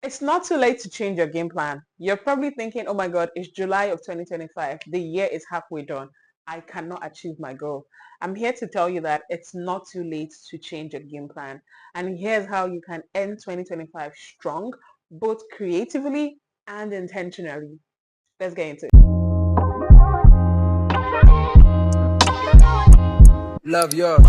It's not too late to change your game plan. You're probably thinking, oh my God, it's July of 2025. The year is halfway done. I cannot achieve my goal. I'm here to tell you that it's not too late to change your game plan. And here's how you can end 2025 strong, both creatively and intentionally. Let's get into it. Love yours.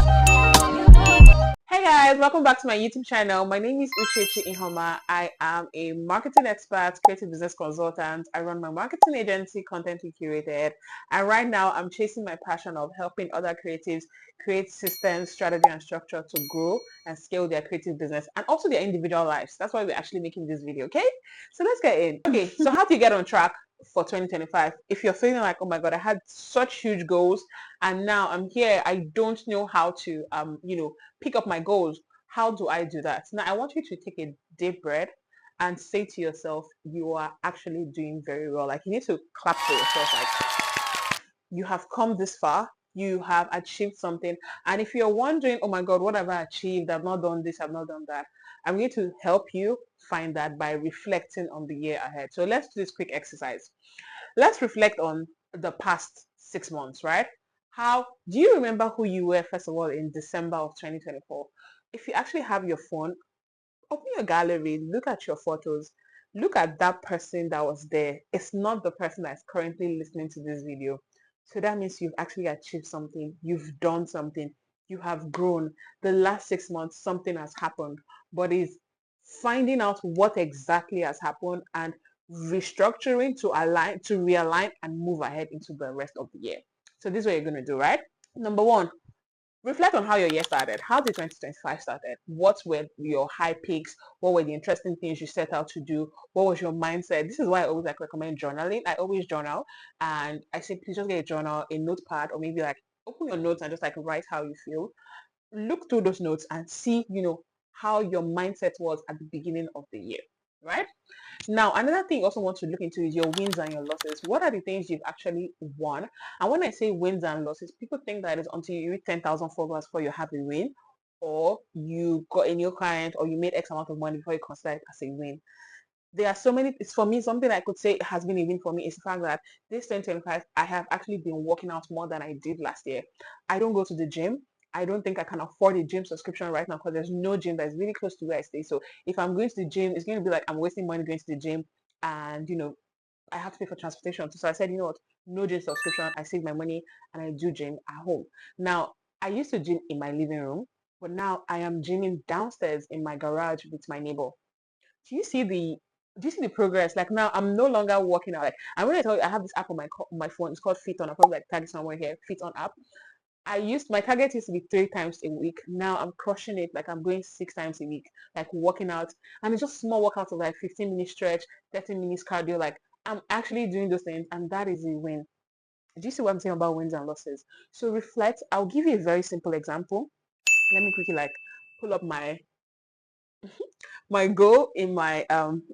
Hey guys, welcome back to my YouTube channel. My name is Uchechi Ihoma. I am a marketing expert, creative business consultant. I run my marketing agency, Contently Curated. And right now I'm chasing my passion of helping other creatives create systems, strategy, and structure to grow and scale their creative business and also their individual lives. That's why we're actually making this video, okay? So let's get in. Okay, so how do you get on track for 2025? If you're feeling like, oh my God, I had such huge goals and now I'm here, I don't know how to, pick up my goals. How do I do that? Now, I want you to take a deep breath and say to yourself, you are actually doing very well. Like you need to clap for yourself. Like you have come this far. You have achieved something. And if you're wondering, oh my God, what have I achieved? I've not done this. I've not done that. I'm going to help you find that by reflecting on the year ahead. So let's do this quick exercise. Let's reflect on the past 6 months, right? How do you remember who you were, first of all, in December of 2024? If you actually have your phone, open your gallery, look at your photos, look at that person that was there. It's not the person that's currently listening to this video. So that means you've actually achieved something, you've done something, you have grown. The last 6 months, something has happened, but it's finding out what exactly has happened and restructuring to align, to realign and move ahead into the rest of the year. So this is what you're going to do, right? Number one, reflect on how your year started. How did 2025 started? What were your high peaks? What were the interesting things you set out to do? What was your mindset? This is why I always like recommend journaling. I always journal and I say please just get a journal, a notepad, or maybe like open your notes and just like write how you feel. Look through those notes and see, how your mindset was at the beginning of the year, right? Now, another thing you also want to look into is your wins and your losses. What are the things you've actually won? And when I say wins and losses, people think that it's until you reach 10,000 followers before you have a win, or you got a new client, or you made X amount of money before you consider it as a win. There are so many, it's for me, something I could say has been a win for me is the fact that this 2025, I have actually been working out more than I did last year. I don't go to the gym. I don't think I can afford a gym subscription right now because there's no gym that's really close to where I stay. So if I'm going to the gym, it's going to be like I'm wasting money going to the gym and, I have to pay for transportation. So I said, you know what, no gym subscription. I save my money and I do gym at home. Now, I used to gym in my living room, but now I am gymming downstairs in my garage with my neighbor. Do you see the do you see the progress? Like now, I'm no longer working out. Like I'm going to tell you, I have this app on my phone. It's called Fit On. I'll probably like tag it somewhere here. Fit On app. My target used to be 3 times a week. Now I'm crushing it. Like I'm going 6 times a week, like working out. And it's just small workouts of like 15 minutes stretch, 30 minutes cardio. Like I'm actually doing those things, and that is a win. Do you see what I'm saying about wins and losses? So reflect. I'll give you a very simple example. Let me quickly like pull up my goal in my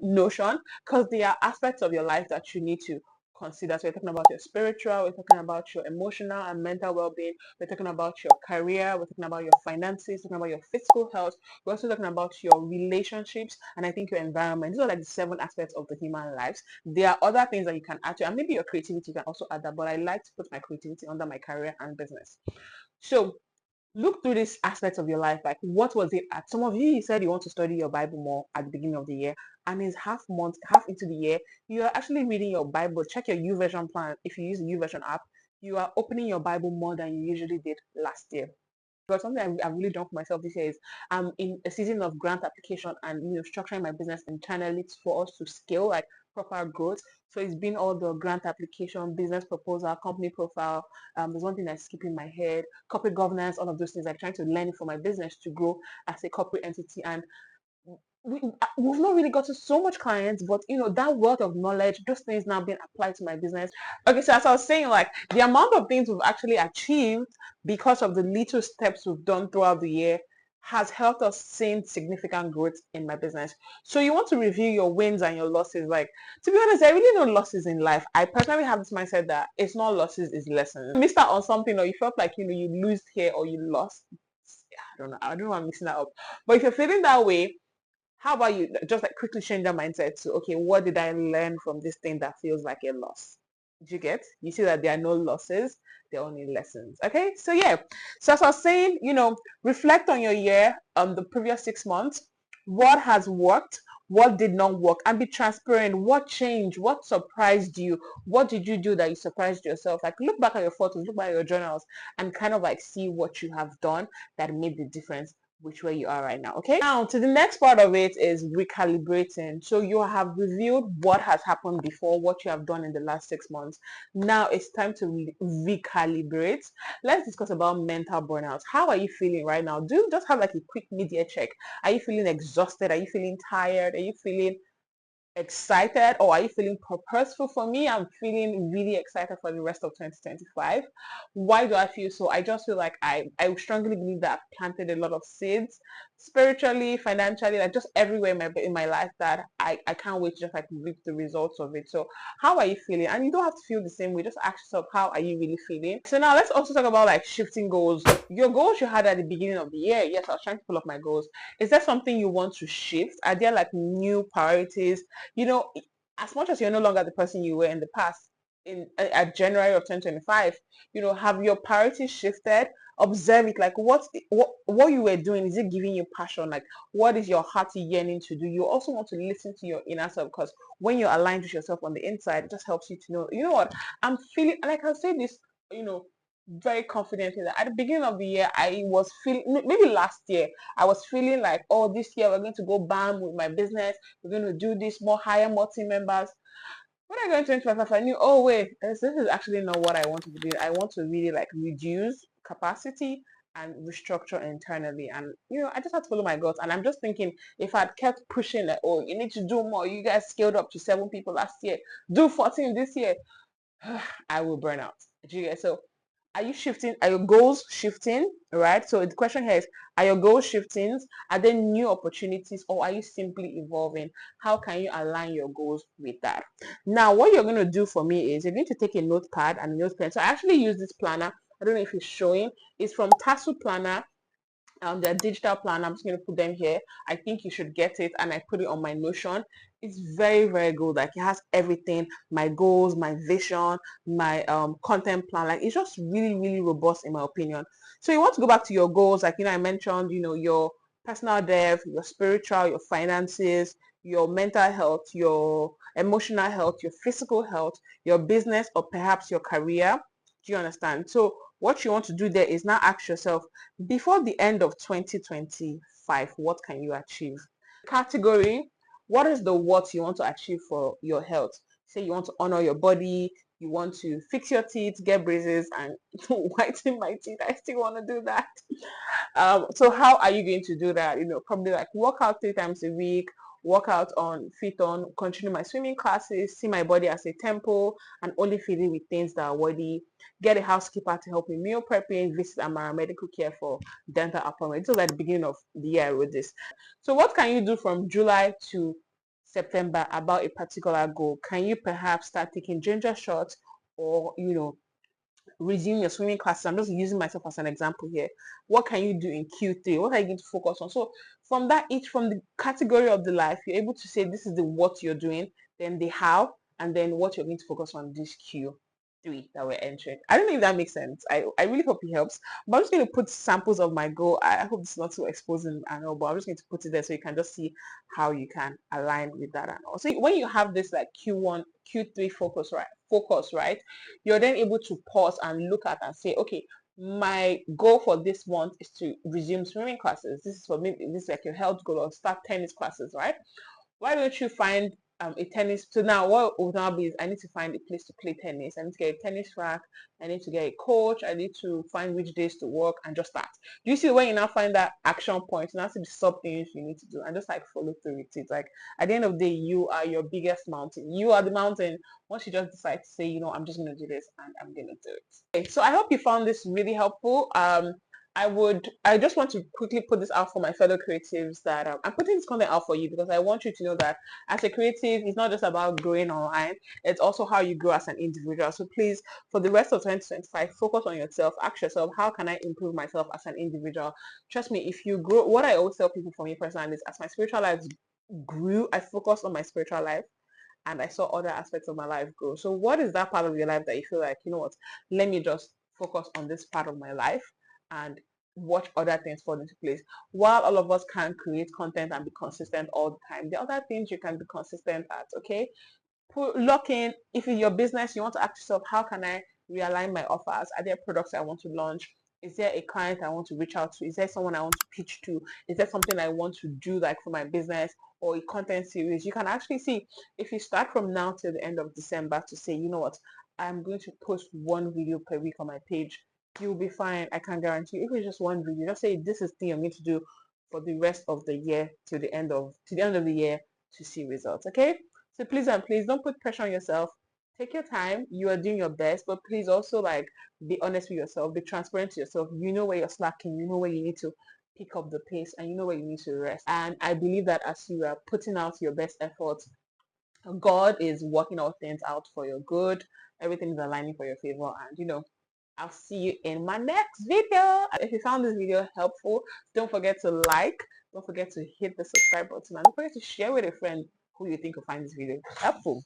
notion because there are aspects of your life that you need to consider. So we're talking about your spiritual, we're talking about your emotional and mental well-being, we're talking about your career, we're talking about your finances, talking about your physical health, we're also talking about your relationships and I think your environment. These are like the 7 aspects of the human lives. There are other things that you can add to, and maybe your creativity you can also add that, but I like to put my creativity under my career and business. So look through these aspects of your life. Like, what was it at? Some of you said you want to study your Bible more at the beginning of the year, and it's half into the year. You are actually reading your Bible. Check your U version plan. If you use the U version app, you are opening your Bible more than you usually did last year. But something I've really done for myself this year is I'm in a season of grant application and structuring my business internally for us to scale like proper growth. So it's been all the grant application, business proposal, company profile. There's one thing that's skipping my head, corporate governance, all of those things. Like trying to learn it for my business to grow as a corporate entity. And we've not really gotten so much clients, but that wealth of knowledge, those things now being applied to my business. Okay, so as I was saying, like the amount of things we've actually achieved because of the little steps we've done throughout the year has helped us see significant growth in my business. So you want to review your wins and your losses. Like, to be honest, I really know losses in life. I personally have this mindset that it's not losses, it's lessons. You missed out on something or you felt like you lose here or you lost. I don't know. I don't know why I'm mixing that up. But if you're feeling that way, How about you just like quickly change your mindset to, okay, what did I learn from this thing that feels like a loss? Did you get? You see that there are no losses, there are only lessons. Okay, so yeah. So as I was saying, reflect on your year, the previous 6 months, what has worked, what did not work, and be transparent. What changed? What surprised you? What did you do that you surprised yourself? Like look back at your photos, look back at your journals, and kind of like see what you have done that made the difference which way you are right now. Okay, now to the next part of it is recalibrating. So you have reviewed what has happened before, what you have done in the last 6 months. Now it's time to recalibrate. Let's discuss about mental burnout. How are you feeling right now? Do you just have like a quick media check? Are you feeling exhausted? Are you feeling tired? Are you feeling excited, or are you feeling purposeful? For me, I'm feeling really excited for the rest of 2025. Why do I feel so? I just feel like I strongly believe that I've planted a lot of seeds spiritually, financially, like just everywhere in my life, that I can't wait to just like reap the results of it. So how are you feeling? And you don't have to feel the same way. Just ask yourself, how are you really feeling? So now let's also talk about like shifting goals. Your goals you had at the beginning of the year. Yes, I was trying to pull up my goals. Is there something you want to shift? Are there like new priorities? you know, as much as you're no longer the person you were in the past, at January of 2025, have your priorities shifted? Observe it, like what you were doing, is it giving you passion? Like what is your heart yearning to do? You also want to listen to your inner self, because when you're aligned with yourself on the inside, it just helps you to know, what, I'm feeling. And I can say this, you know, very confidently, that at the beginning of the year, I was feeling, maybe last year, I was feeling like, oh, this year we're going to go bam with my business. We're going to do this more, hire more team members. When I got into 2025, I knew, oh wait, this is actually not what I want to do. I want to really like reduce capacity and restructure internally. And I just had to follow my gut. And I'm just thinking, if I'd kept pushing like, oh, you need to do more. You guys scaled up to 7 people last year. Do 14 this year. I will burn out. Do you guys? So are you shifting? Are your goals shifting? Right. So the question here is, are your goals shifting? Are there new opportunities, or are you simply evolving? How can you align your goals with that? Now, what you're going to do for me is you're going to take a notepad and a notepad. So I actually use this planner. I don't know if it's showing. It's from Tassel Planner. Their digital plan. I'm just going to put them here. I think you should get it, and I put it on my Notion. It's very, very good. Like it has everything, my goals, my vision, my content plan. Like it's just really, really robust in my opinion. So you want to go back to your goals, like I mentioned, your personal dev, your spiritual, your finances, your mental health, your emotional health, your physical health, your business, or perhaps your career. Do you understand? So what you want to do there is now ask yourself, before the end of 2025, what can you achieve? Category, what is the what you want to achieve for your health? Say you want to honor your body, you want to fix your teeth, get braces, and whiten my teeth. I still want to do that. So how are you going to do that? Probably like work out 3 times a week, work out on, fit on, continue my swimming classes, see my body as a temple, and only feed it with things that are worthy. Get a housekeeper to help with meal prepping, visit Amara Medical Care for dental appointments. This was at the beginning of the year I wrote this. So what can you do from July to September about a particular goal? Can you perhaps start taking ginger shots, or resume your swimming classes? I'm just using myself as an example here. What can you do in Q3? What are you going to focus on? So from that, each from the category of the life, you're able to say this is the what you're doing, then the how, and then what you're going to focus on this Q3 that we're entering. I don't know if that makes sense. I really hope it helps. But I'm just going to put samples of my goal. I hope it's not so exposing and all, but I'm just going to put it there so you can just see how you can align with that and all. So when you have this like Q1, Q3 focus, right? You're then able to pause and look at and say, okay, my goal for this month is to resume swimming classes. This is for me, this is like your health goal, or start tennis classes, right? Why don't you find a tennis? So now what would now be is, I need to find a place to play tennis. I need to get a tennis rack. I need to get a coach. I need to find which days to work and just start. Do you see when you now find that action point? You now see the sub things you need to do and just like follow through with it. Like at the end of the day, you are your biggest mountain. You are the mountain. Once you just decide to say, I'm just going to do this and I'm going to do it. Okay, so I hope you found this really helpful. I just want to quickly put this out for my fellow creatives, that I'm putting this content out for you because I want you to know that as a creative, it's not just about growing online, it's also how you grow as an individual. So please, for the rest of 2025, focus on yourself. Ask yourself, how can I improve myself as an individual? Trust me, if you grow, what I always tell people, for me personally, is as my spiritual life grew, I focused on my spiritual life, and I saw other aspects of my life grow. So what is that part of your life that you feel like, you know what, let me just focus on this part of my life and watch other things fall into place? While all of us can create content and be consistent all the time, there are other things you can be consistent at, okay? Lock in. If in your business you want to ask yourself, how can I realign my offers? Are there products I want to launch? Is there a client I want to reach out to? Is there someone I want to pitch to? Is there something I want to do like for my business or a content series? You can actually see, if you start from now till the end of December to say, you know what, I'm going to post one video per week on my page, you'll be fine. I can guarantee you. If it's just one video, just say this is the thing I'm going to do for the rest of the year till the end of the year to see results. Okay. So please and please don't put pressure on yourself. Take your time. You are doing your best, but please also like be honest with yourself. Be transparent to yourself. You know where you're slacking. You know where you need to pick up the pace, and you know where you need to rest. And I believe that as you are putting out your best efforts, God is working all things out for your good. Everything is aligning for your favor, and I'll see you in my next video. If you found this video helpful, don't forget to like, don't forget to hit the subscribe button, and don't forget to share with a friend who you think will find this video helpful.